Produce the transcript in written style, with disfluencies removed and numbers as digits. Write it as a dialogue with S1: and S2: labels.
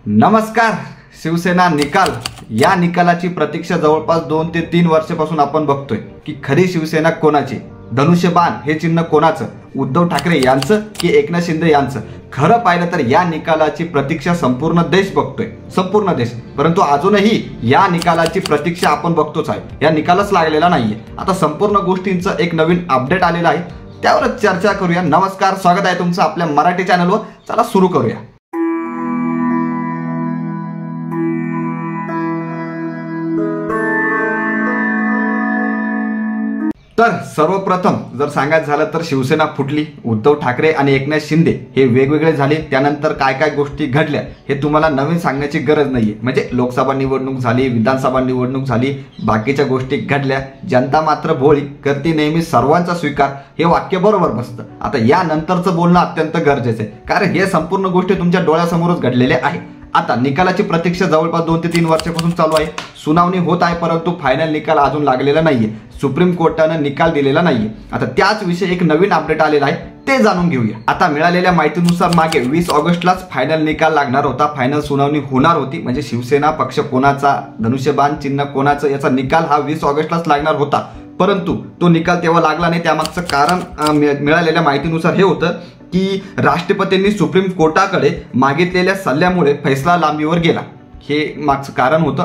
S1: नमस्कार. शिवसेना निकाल, या निकालाची प्रतीक्षा जवळपास 2 ते 3 वर्षापासून आपण बघतोय की खरी शिवसेना कोणाची, धनुष्यबाण हे चिन्ह कोणाचं, उद्धव ठाकरे यांचं की एकनाथ शिंदे यांचं. खरं पाहिलं तर या निकालाची प्रतीक्षा संपूर्ण देश बघतोय, संपूर्ण देश. परंतु अजूनही या निकालाची प्रतीक्षा आपण बघतोच आहे, या निकालच लागलेला नाहीये. आता संपूर्ण गोष्टींचं एक नवीन अपडेट आलेलं आहे, त्यावरच चर्चा करूया. नमस्कार, स्वागत आहे तुमचं आपल्या मराठी चॅनलवर. चला सुरू करूया. तर सर्वप्रथम जर सांगायचं झालं तर शिवसेना फुटली, उद्धव ठाकरे आणि एकनाथ शिंदे हे वेगवेगळे झाले. त्यानंतर काय काय गोष्टी घडल्या हे तुम्हाला नवीन सांगण्याची गरज नाहीये. म्हणजे लोकसभा निवडणूक झाली, विधानसभा निवडणूक झाली, बाकीच्या गोष्टी घडल्या. जनता मात्र भोळी करते नेहमी सर्वांचा स्वीकार, हे वाक्य बरोबर बसतं. आता यानंतरचं बोलणं अत्यंत गरजेचं आहे, कारण हे संपूर्ण गोष्टी तुमच्या डोळ्यासमोरच घडलेल्या आहे. आता निकालाची प्रतीक्षा जवळपास 2 ते 3 वर्षापासून चालू आहे. सुनावणी होत आहे, परंतु फायनल निकाल अजून लागलेला नाहीये. सुप्रीम कोर्टानं निकाल दिलेला नाहीये. आता त्याच विषयी एक नवीन अपडेट आलेला आहे, ते जाणून घेऊया. आता मिळालेल्या माहितीनुसार मागे 20 ऑगस्टलाच फायनल निकाल लागणार होता, फायनल सुनावणी होणार होती. म्हणजे शिवसेना पक्ष कोणाचा, धनुष्यबाण चिन्ह कोणाचं, याचा निकाल हा 20 ऑगस्टलाच लागणार होता. परंतु तो निकाल तेव्हा लागला नाही. त्यामागचं कारण मिळालेल्या माहितीनुसार हे होतं की राष्ट्रपतींनी सुप्रीम कोर्टाकडे मागितलेल्या सल्ल्यामुळे फैसला लांबीवर गेला, हे मागचं कारण होतं.